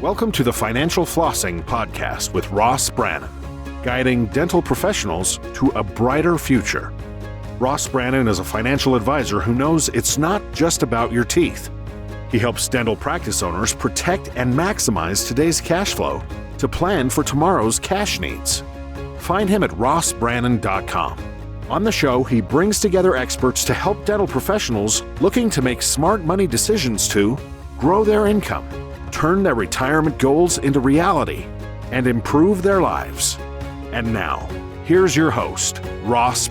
Welcome to the Financial Flossing podcast with Brannon, guiding dental professionals to a brighter future. Brannon is a financial advisor who knows it's not just about your teeth. He helps dental practice owners protect and maximize today's cash flow to plan for tomorrow's cash needs. Find him at rossbrannon.com. On the show, he brings together experts to help dental professionals looking to make smart money decisions to grow their income, turn their retirement goals into reality, and improve their lives. And now, here's your host,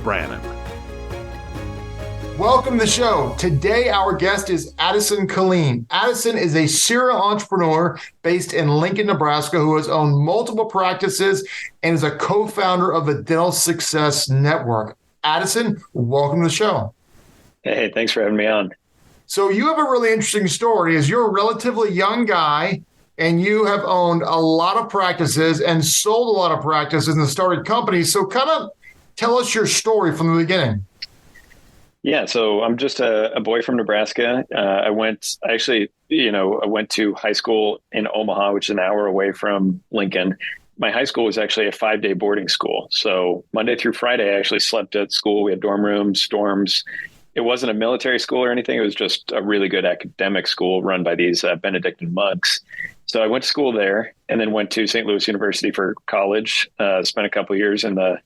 Brannon. Welcome to the show. Today, our guest is Addison Killeen. Addison is a serial entrepreneur based in Lincoln, Nebraska, who has owned multiple practices and is a co-founder of the Dental Success Network. Addison, welcome to the show. Hey, thanks for having me on. So you have a really interesting story as you're a relatively young guy and you have owned a lot of practices and sold a lot of practices and started companies. So kind of tell us your story from the beginning. Yeah, so I'm just a boy from Nebraska. I went to high school in Omaha, which is an hour away from Lincoln. My high school was actually a 5-day boarding school. So Monday through Friday, I actually slept at school. We had dorm rooms, dorms. It wasn't a military school or anything. It was just a really good academic school run by these Benedictine monks. So I went to school there and then went to St. Louis University for college, spent a couple of years in the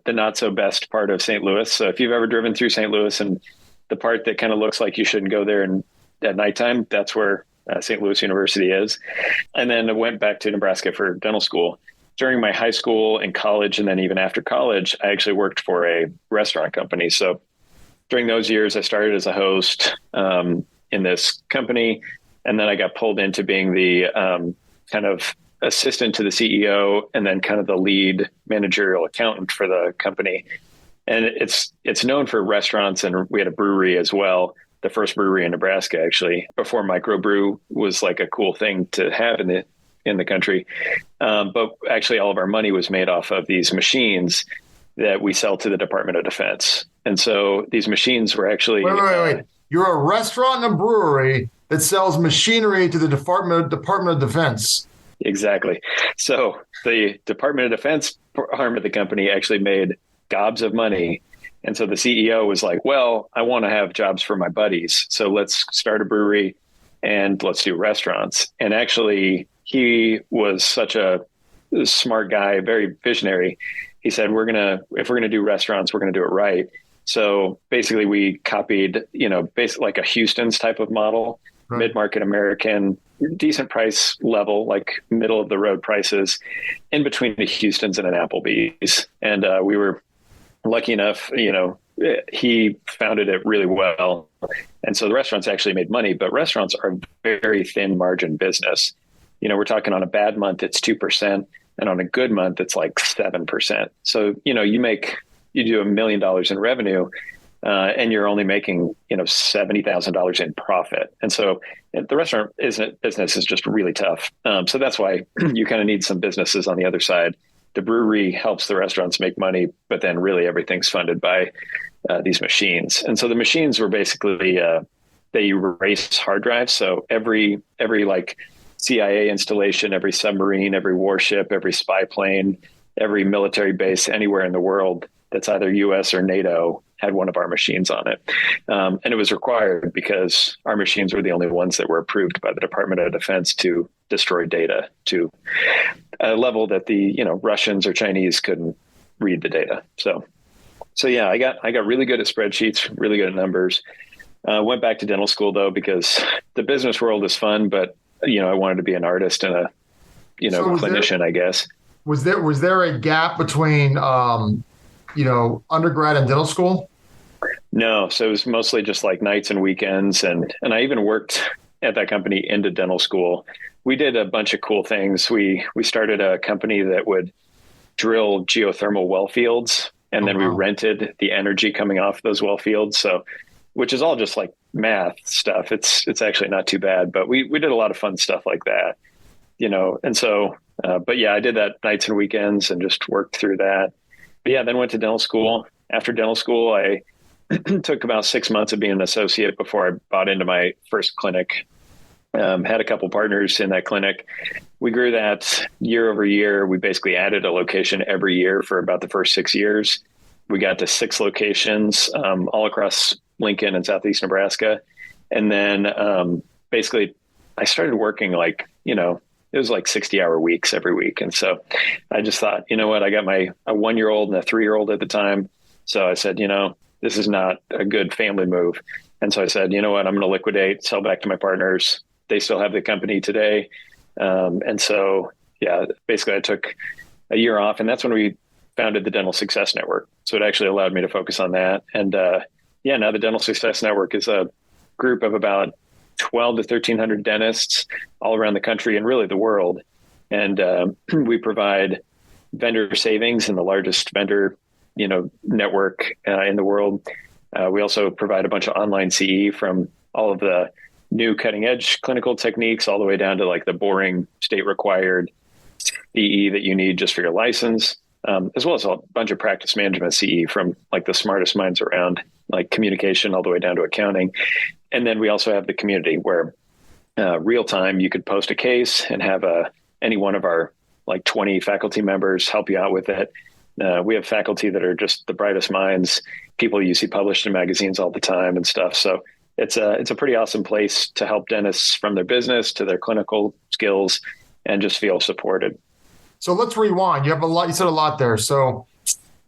not so best part of St. Louis. So if you've ever driven through St. Louis and the part that kind of looks like you shouldn't go there and at nighttime, that's where St. Louis University is. And then I went back to Nebraska for dental school. During my high school and college, and then even after college, I actually worked for a restaurant company. So during those years, I started as a host in this company, and then I got pulled into being the kind of assistant to the CEO and then kind of the lead managerial accountant for the company. And it's known for restaurants, and we had a brewery as well, the first brewery in Nebraska, actually, before microbrew was like a cool thing to have in the country. But actually, all of our money was made off of these machines that we sell to the Department of Defense. And so these machines were actually... Wait. You're a restaurant and a brewery that sells machinery to the Department of Defense. Exactly. So the Department of Defense arm of the company actually made gobs of money. And so the CEO was like, well, I want to have jobs for my buddies. So let's start a brewery and let's do restaurants. And actually, he was such a smart guy, very visionary. He said, if we're going to do restaurants, we're going to do it right. So basically we copied, basically like a Houston's type of model, right. Mid-market American, decent price level, like middle of the road prices in between the Houston's and an Applebee's. And we were lucky enough, he founded it really well. And so the restaurants actually made money, but restaurants are a very thin margin business. We're talking on a bad month, it's 2%. And on a good month, it's like 7%. So, you do $1 million in revenue and you're only making, $70,000 in profit. And so the restaurant business is just really tough. So that's why you kind of need some businesses on the other side. The brewery helps the restaurants make money, but then really everything's funded by these machines. And so the machines were basically, they erase hard drives. So every like CIA installation, every submarine, every warship, every spy plane, every military base anywhere in the world that's either US or NATO had one of our machines on it. And it was required because our machines were the only ones that were approved by the Department of Defense to destroy data to a level that the, Russians or Chinese couldn't read the data. So yeah, I got really good at spreadsheets, really good at numbers. Went back to dental school though, because the business world is fun, but I wanted to be an artist and a, clinician, I guess. Was there a gap between, undergrad and dental school? No. So it was mostly just like nights and weekends. And I even worked at that company into dental school. We did a bunch of cool things. We started a company that would drill geothermal well fields. And then we rented the energy coming off those well fields. So, which is all just like math stuff. It's actually not too bad, but we did a lot of fun stuff like that, and so, but yeah, I did that nights and weekends and just worked through that. But yeah, then went to dental school. After dental school, I took about 6 months of being an associate before I bought into my first clinic. Had a couple partners in that clinic. We grew that year over year. We basically added a location every year for about the first 6 years. We got to 6 locations all across Lincoln and Southeast Nebraska. And then basically I started working like, it was like 60-hour weeks every week. And so I just thought, you know what, I got a 1-year-old and a 3-year-old at the time. So I said, this is not a good family move. And so I said, you know what, I'm going to liquidate, sell back to my partners. They still have the company today. And so, basically I took a year off, and that's when we founded the Dental Success Network. So it actually allowed me to focus on that. And now the Dental Success Network is a group of about 12 to 1,300 dentists all around the country and really the world. And we provide vendor savings in the largest vendor, network in the world. We also provide a bunch of online CE from all of the new cutting edge clinical techniques all the way down to like the boring state required CE that you need just for your license, as well as a bunch of practice management CE from like the smartest minds around, like communication all the way down to accounting. And then we also have the community where real time you could post a case and have any one of our like 20 faculty members help you out with it. We have faculty that are just the brightest minds, people you see published in magazines all the time and stuff. So it's a pretty awesome place to help dentists from their business to their clinical skills and just feel supported. So let's rewind. You said a lot there. So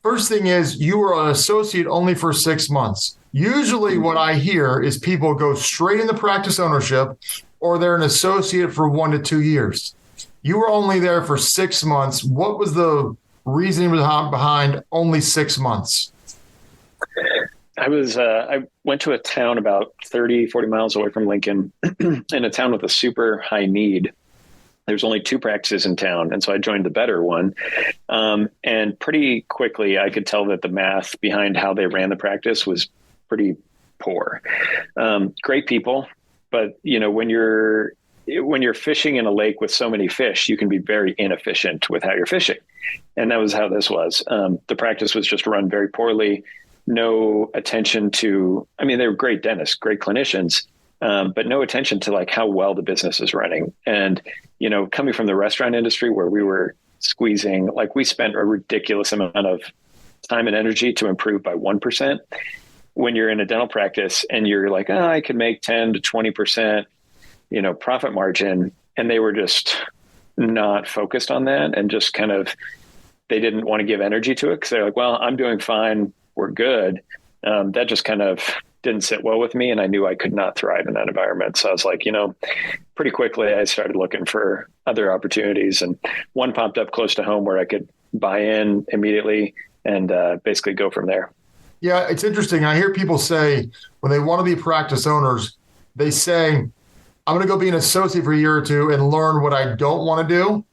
first thing is you were an associate only for 6 months. Usually what I hear is people go straight into practice ownership or they're an associate for 1 to 2 years. You were only there for 6 months. What was the reasoning behind only 6 months? I went to a town about 30, 40 miles away from Lincoln in a town with a super high need. There's only 2 practices in town. And so I joined the better one. And pretty quickly, I could tell that the math behind how they ran the practice was pretty poor. Great people. But, when you're fishing in a lake with so many fish, you can be very inefficient with how you're fishing. And that was how this was. The practice was just run very poorly. No attention to, they were great dentists, great clinicians, but no attention to like how well the business is running. And, coming from the restaurant industry where we were squeezing, like we spent a ridiculous amount of time and energy to improve by 1%. When you're in a dental practice and you're like, I could make 10 to 20%, profit margin. And they were just not focused on that and just kind of, they didn't want to give energy to it because they're like, well, I'm doing fine. We're good. That just kind of didn't sit well with me. And I knew I could not thrive in that environment. So I was like, pretty quickly I started looking for other opportunities, and one popped up close to home where I could buy in immediately and basically go from there. Yeah, it's interesting. I hear people say when they want to be practice owners, they say, I'm going to go be an associate for a year or two and learn what I don't want to do.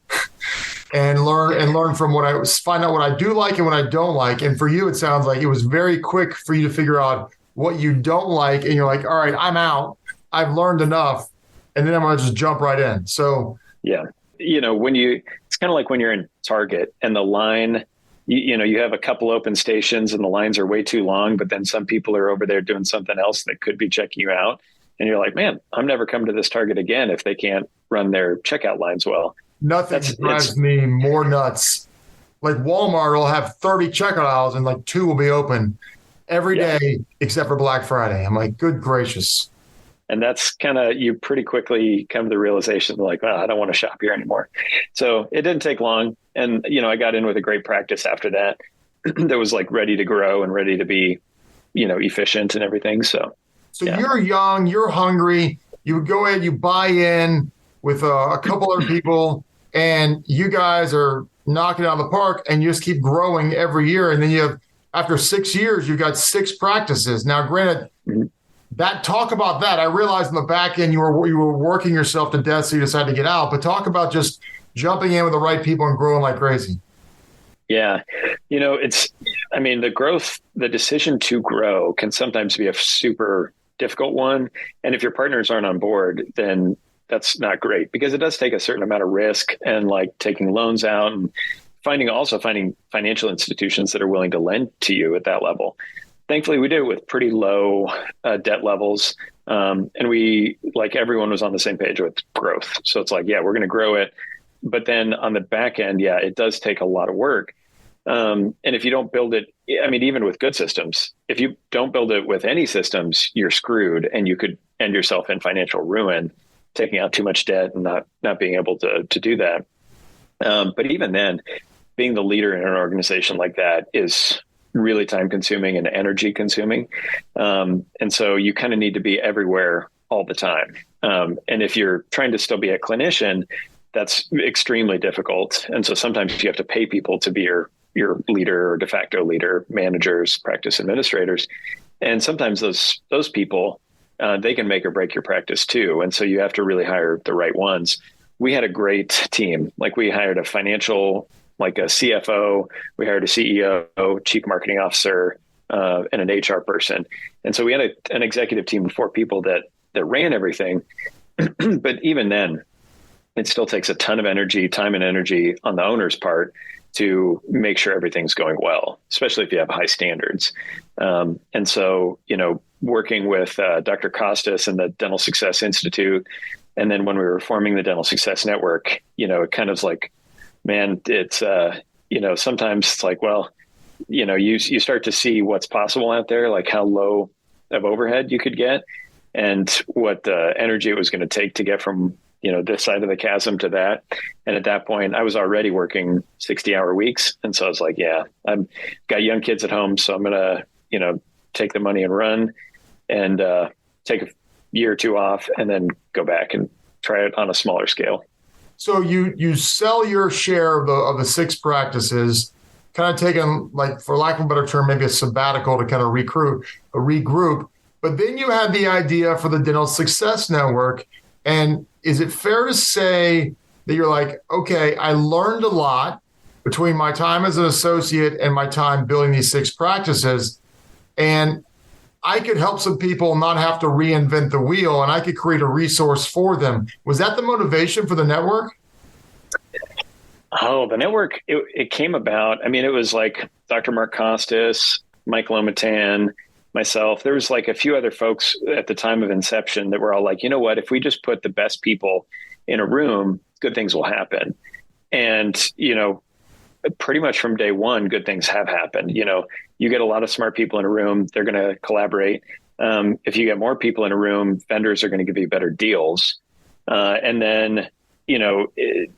And learn from find out what I do like and what I don't like. And for you, it sounds like it was very quick for you to figure out what you don't like. And you're like, all right, I'm out. I've learned enough. And then I'm going to just jump right in. So, yeah, it's kind of like when you're in Target and the line, you have a couple open stations and the lines are way too long, but then some people are over there doing something else that could be checking you out. And you're like, man, I'm never coming to this Target again if they can't run their checkout lines well. Nothing drives me more nuts. Like Walmart will have 30 checkout aisles and like 2 will be open every day except for Black Friday. I'm like, good gracious. And that's kind of, you pretty quickly come to the realization like, I don't want to shop here anymore. So it didn't take long. And, I got in with a great practice after that that was like ready to grow and ready to be, efficient and everything. So You're young, you're hungry. You would go ahead, you buy in with a couple other people, and you guys are knocking it out of the park, and you just keep growing every year. And then after 6 years, you've got 6 practices. Now, granted, talk about that. I realized in the back end you were working yourself to death, so you decided to get out. But talk about just jumping in with the right people and growing like crazy. Yeah. The decision to grow can sometimes be a super difficult one. And if your partners aren't on board, then that's not great, because it does take a certain amount of risk and like taking loans out and finding financial institutions that are willing to lend to you at that level. thankfully we did it with pretty low debt levels. And we, like, everyone was on the same page with growth. So it's like, yeah, we're going to grow it. But then on the back end, yeah, it does take a lot of work. And if you don't build it, I mean, even with good systems, if you don't build it with any systems, you're screwed, and you could end yourself in financial ruin, taking out too much debt and not being able to do that. But even then, being the leader in an organization like that is really time consuming and energy consuming. And so you kind of need to be everywhere all the time. And if you're trying to still be a clinician, that's extremely difficult. And so sometimes you have to pay people to be your leader or de facto leader, managers, practice administrators. And sometimes those people, they can make or break your practice too. And so you have to really hire the right ones. We had a great team. Like, we hired a financial, like a CFO, we hired a CEO, chief marketing officer, and an HR person. And so we had an executive team of 4 people that ran everything. But even then, it still takes a ton of time and energy on the owner's part to make sure everything's going well, especially if you have high standards. And so, working with Dr. Costas and the Dental Success Institute, and then when we were forming the Dental Success Network, it kind of like, man, it's, sometimes it's like, well, you start to see what's possible out there, like how low of overhead you could get and what energy it was going to take to get from, this side of the chasm to that. And at that point, I was already working 60-hour weeks. And so I was like, yeah, I've got young kids at home, so I'm going to, take the money and run and take a year or 2 off and then go back and try it on a smaller scale. So you sell your share of the 6 practices, kind of taking, like, for lack of a better term, maybe a sabbatical to kind of regroup. But then you had the idea for the Dental Success Network. And is it fair to say that you're like, okay, I learned a lot between my time as an associate and my time building these 6 practices, and I could help some people not have to reinvent the wheel, and I could create a resource for them. Was that the motivation for the network? Oh, the network, it came about. I mean, it was like Dr. Mark Costas, Mike Lomatan, myself. There was like a few other folks at the time of inception that were all like, you know what, if we just put the best people in a room, good things will happen. And, pretty much from day one, good things have happened. You get a lot of smart people in a room, they're going to collaborate. If you get more people in a room, vendors are going to give you better deals. And then,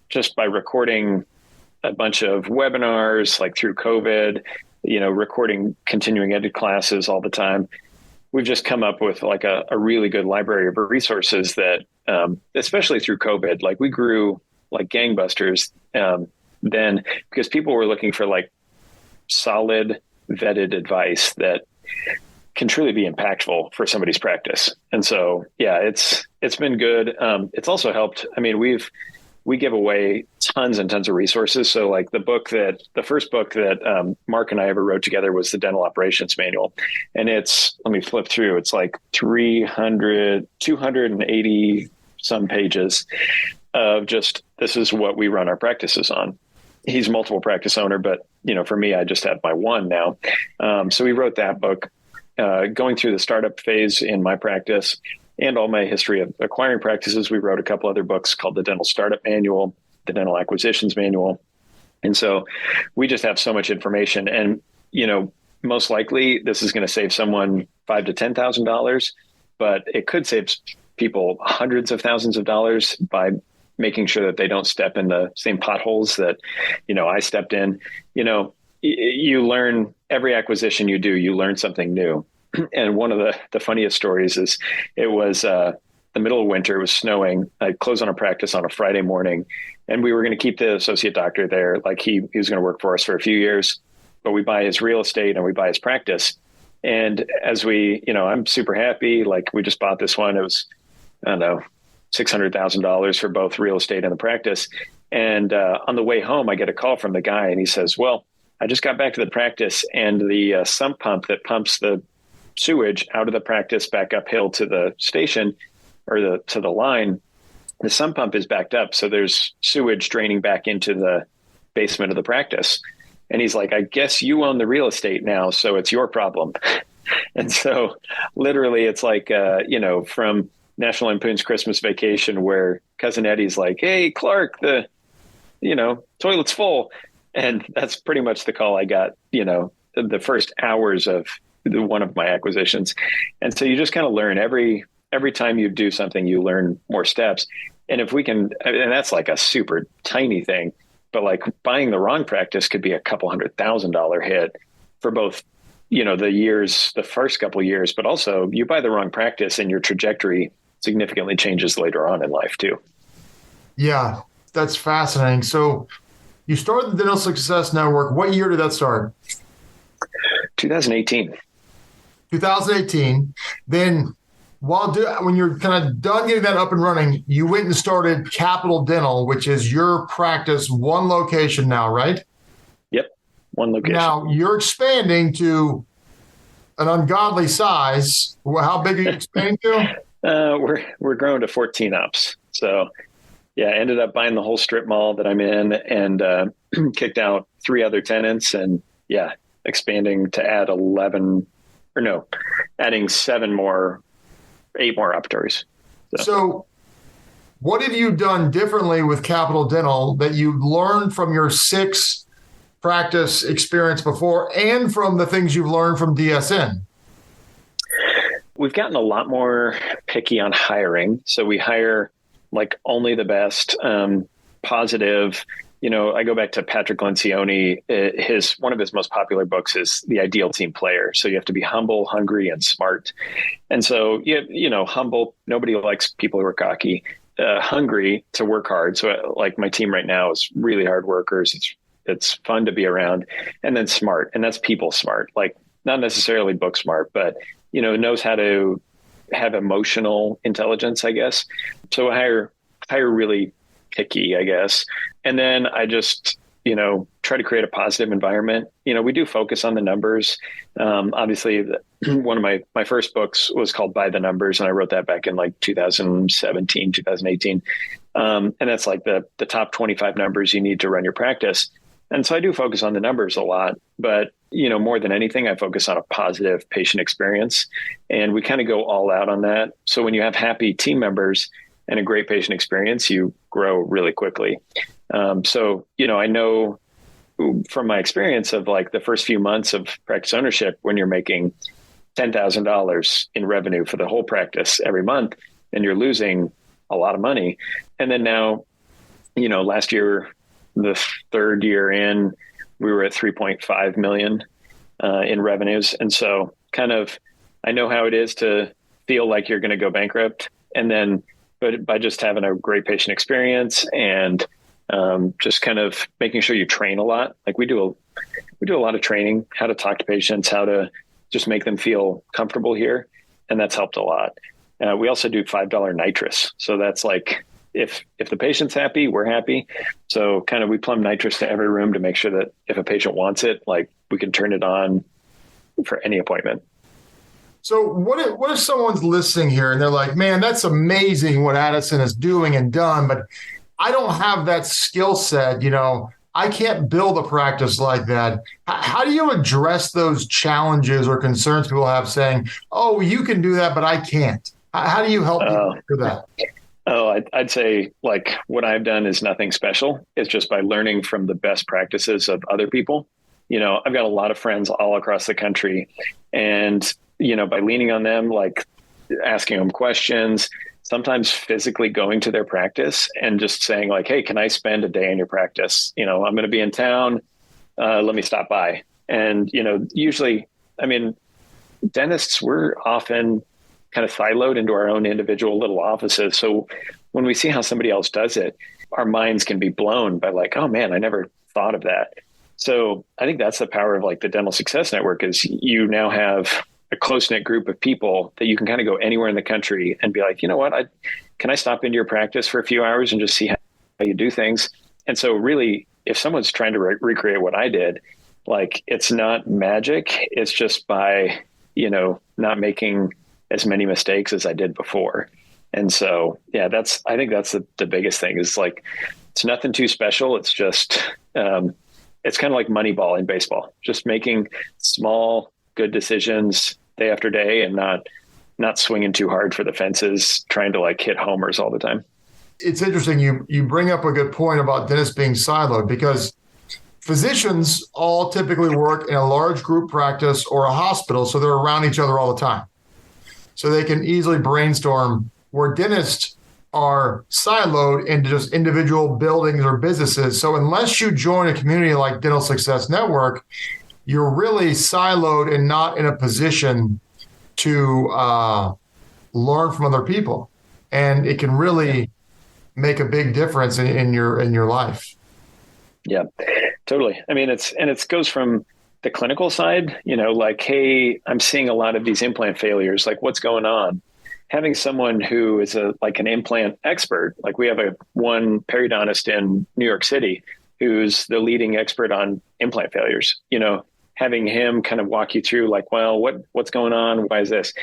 just by recording a bunch of webinars, like through COVID, recording continuing ed classes all the time, we've just come up with like a really good library of resources that, especially through COVID, like we grew like gangbusters then, because people were looking for like solid, vetted advice that can truly be impactful for somebody's practice. And so, yeah, it's been good. It's also helped. I mean, we give away tons and tons of resources. So like the first book that Mark and I ever wrote together was the Dental Operations Manual. And let me flip through. It's like 280 some pages of just, this is what we run our practices on. He's a multiple practice owner, but for me, I just have my one now. So we wrote that book, going through the startup phase in my practice and all my history of acquiring practices. We wrote a couple other books called the Dental Startup Manual, the Dental Acquisitions Manual. And so we just have so much information, and, most likely this is going to save someone $5,000 to $10,000, but it could save people hundreds of thousands of dollars by making sure that they don't step in the same potholes that, I stepped in. You learn every acquisition you do, you learn something new. And one of the funniest stories is it was the middle of winter, it was snowing. I closed on a practice on a Friday morning, and we were going to keep the associate doctor there. Like he was going to work for us for a few years, but we buy his real estate and we buy his practice. And as I'm super happy, like we just bought this one. It was, I don't know, $600,000 for both real estate and the practice. And on the way home, I get a call from the guy, and he says, well, I just got back to the practice, and the sump pump that pumps the sewage out of the practice back uphill to the station or to the line, the sump pump is backed up. So there's sewage draining back into the basement of the practice. And he's like, I guess you own the real estate now, so it's your problem. And so literally it's like, from National Lampoon's Christmas Vacation, where Cousin Eddie's like, hey, Clark, the toilet's full. And that's pretty much the call I got, the first hours of one of my acquisitions. And so you just kind of learn every time you do something, you learn more steps. And if we can, and that's like a super tiny thing, but like buying the wrong practice could be a couple $100,000 hit for both, the first couple of years, but also you buy the wrong practice and your trajectory significantly changes later on in life too. Yeah, that's fascinating. So you started the Dental Success Network. What year did that start? 2018. 2018. Then when you're kind of done getting that up and running, you went and started Capital Dental, which is your practice, one location now, right? Yep. One location. Now you're expanding to an ungodly size. How big are you expanding to? We're growing to 14 ops. So yeah, I ended up buying the whole strip mall that I'm in and kicked out 3 other tenants and expanding to add adding 8 more operatories. So what have you done differently with Capital Dental that you learned from your 6 practice experience before and from the things you've learned from DSN? We've gotten a lot more picky on hiring. So we hire like only the best, positive. I go back to Patrick Lencioni. One of his most popular books is The Ideal Team Player. So you have to be humble, hungry, and smart. And so, humble, nobody likes people who are cocky, hungry to work hard. So like my team right now is really hard workers. It's fun to be around, and then smart. And that's people smart, like not necessarily book smart, but, knows how to have emotional intelligence, I guess. So I hire really picky, I guess. And then I just, try to create a positive environment. We do focus on the numbers. Obviously, one of my first books was called By the Numbers, and I wrote that back in like 2017, 2018. And that's like the top 25 numbers you need to run your practice. And so I do focus on the numbers a lot, but, more than anything, I focus on a positive patient experience. And we kind of go all out on that. So when you have happy team members and a great patient experience, you grow really quickly. So, I know from my experience of like the first few months of practice ownership, when you're making $10,000 in revenue for the whole practice every month, and you're losing a lot of money. And then now, last year, the 3rd year in, we were at 3.5 million in revenues. And so kind of, I know how it is to feel like you're going to go bankrupt. And then, but by just having a great patient experience and just kind of making sure you train a lot. Like we do a lot of training, how to talk to patients, how to just make them feel comfortable here. And that's helped a lot. We also do $5 nitrous. So that's like, if the patient's happy, we're happy. So kind of we plumb nitrous to every room to make sure that if a patient wants it, like we can turn it on for any appointment. So what if someone's listening here and they're like, man, that's amazing what Addison is doing and done, but I don't have that skill set. I can't build a practice like that. How do you address those challenges or concerns people have saying, oh, you can do that, but I can't? How do you help people do that? I'd say like what I've done is nothing special. It's just by learning from the best practices of other people. I've got a lot of friends all across the country, and, by leaning on them, like asking them questions, sometimes physically going to their practice and just saying like, hey, can I spend a day in your practice? I'm going to be in town. Let me stop by. And, usually, dentists, we're often kind of siloed into our own individual little offices. So when we see how somebody else does it, our minds can be blown by like, oh man, I never thought of that. So I think that's the power of like the Dental Success Network is you now have a close-knit group of people that you can kind of go anywhere in the country and be like, you know what, can I stop into your practice for a few hours and just see how you do things? And so really, if someone's trying to recreate what I did, like it's not magic. It's just by, not making as many mistakes as I did before. And so, yeah, I think that's the biggest thing is like, it's nothing too special. It's just, it's kind of like Moneyball in baseball, just making small, good decisions day after day and not swinging too hard for the fences, trying to like hit homers all the time. It's interesting. You bring up a good point about dentists being siloed, because physicians all typically work in a large group practice or a hospital, so they're around each other all the time. So they can easily brainstorm, where dentists are siloed into just individual buildings or businesses. So unless you join a community like Dental Success Network, you're really siloed and not in a position to learn from other people. And it can really make a big difference in your life. Yeah, totally. I mean, it goes from the clinical side, like, hey, I'm seeing a lot of these implant failures. Like, what's going on? Having someone who is like an implant expert, like we have one periodontist in New York City who's the leading expert on implant failures, having him kind of walk you through like, well, what's going on? Why is this?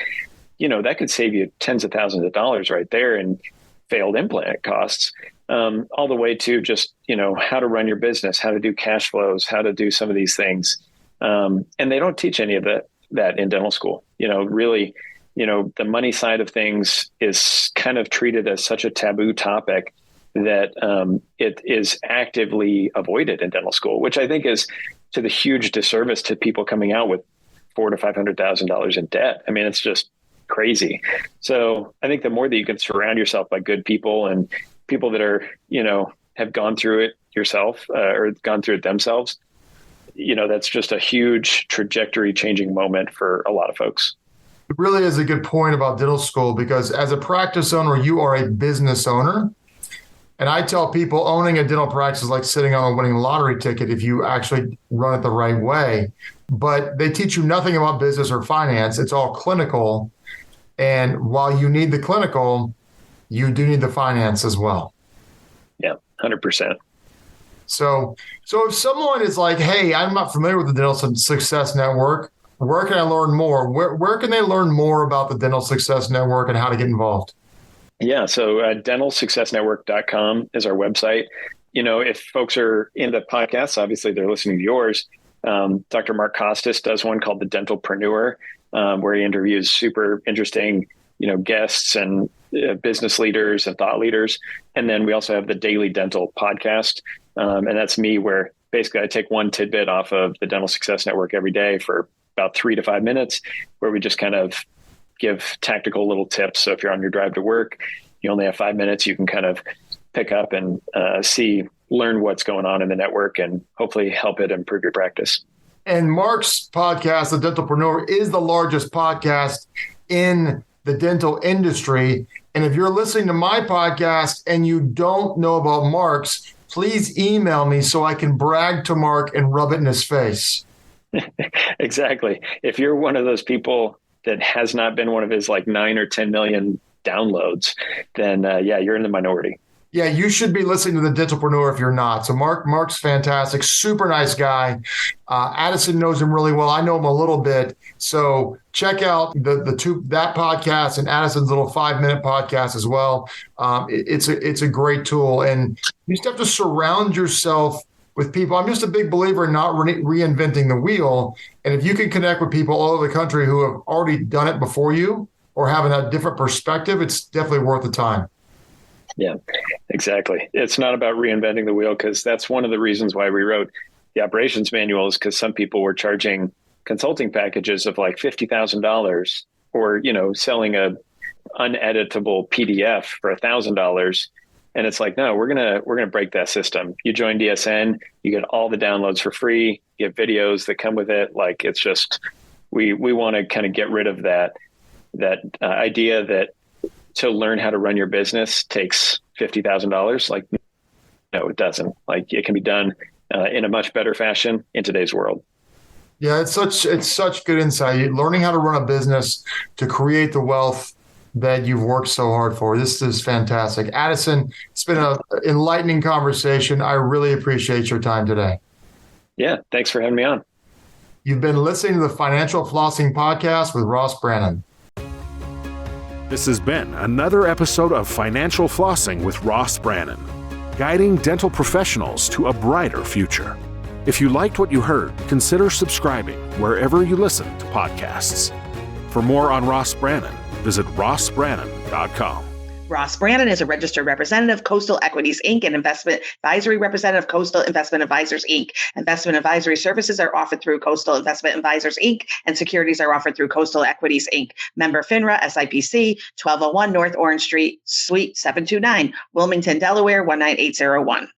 That could save you tens of thousands of dollars right there in failed implant costs, all the way to just, how to run your business, how to do cash flows, how to do some of these things. And they don't teach any of that in dental school. Really, the money side of things is kind of treated as such a taboo topic that it is actively avoided in dental school, which I think is to the huge disservice to people coming out with $400,000 to $500,000 in debt. I mean, it's just crazy. So I think the more that you can surround yourself by good people and people that are, have gone through it yourself or gone through it themselves, that's just a huge trajectory changing moment for a lot of folks. It really is a good point about dental school, because as a practice owner, you are a business owner. And I tell people owning a dental practice is like sitting on a winning lottery ticket if you actually run it the right way. But they teach you nothing about business or finance. It's all clinical. And while you need the clinical, you do need the finance as well. Yeah, 100%. So if someone is like, hey, I'm not familiar with the Dental Success Network, where can I learn more? Where can they learn more about the Dental Success Network and how to get involved? Yeah, so dentalsuccessnetwork.com is our website. If folks are into podcasts, obviously they're listening to yours. Dr. Mark Costas does one called The Dentalpreneur, where he interviews super interesting, guests and business leaders and thought leaders. And then we also have the Daily Dental podcast. And that's me, where basically I take one tidbit off of the Dental Success Network every day for about 3 to 5 minutes, where we just kind of give tactical little tips. So if you're on your drive to work, you only have 5 minutes, you can kind of pick up and learn what's going on in the network and hopefully help it improve your practice. And Mark's podcast, The Dentalpreneur, is the largest podcast in the dental industry. And if you're listening to my podcast and you don't know about Mark's, please email me so I can brag to Mark and rub it in his face. Exactly. If you're one of those people that has not been one of his like 9 or 10 million downloads, then you're in the minority. Yeah, you should be listening to The Dentalpreneur if you're not. So Mark's fantastic, super nice guy. Addison knows him really well. I know him a little bit. So check out that podcast and Addison's little 5-minute podcast as well. It's a great tool, and you just have to surround yourself with people. I'm just a big believer in not reinventing the wheel. And if you can connect with people all over the country who have already done it before you or having a different perspective, it's definitely worth the time. Yeah, exactly. It's not about reinventing the wheel, because that's one of the reasons why we wrote the operations manual, is because some people were charging consulting packages of like $50,000 or, selling a uneditable PDF for $1,000. And it's like, no, we're gonna break that system. You join DSN, you get all the downloads for free, you get videos that come with it. Like, it's just, we want to kind of get rid of that idea that to learn how to run your business takes $50,000. Like, no, it doesn't. Like, it can be done in a much better fashion in today's world. Yeah, it's such good insight. Learning how to run a business to create the wealth that you've worked so hard for. This is fantastic. Addison, it's been an enlightening conversation. I really appreciate your time today. Yeah, thanks for having me on. You've been listening to the Financial Flossing Podcast with Ross Brannon. This has been another episode of Financial Flossing with Ross Brannon, guiding dental professionals to a brighter future. If you liked what you heard, consider subscribing wherever you listen to podcasts. For more on Ross Brannon, visit rossbrannon.com. Ross Brannon is a registered representative, Coastal Equities, Inc., and investment advisory representative, Coastal Investment Advisors, Inc. Investment advisory services are offered through Coastal Investment Advisors, Inc., and securities are offered through Coastal Equities, Inc. Member FINRA, SIPC, 1201 North Orange Street, Suite 729, Wilmington, Delaware, 19801.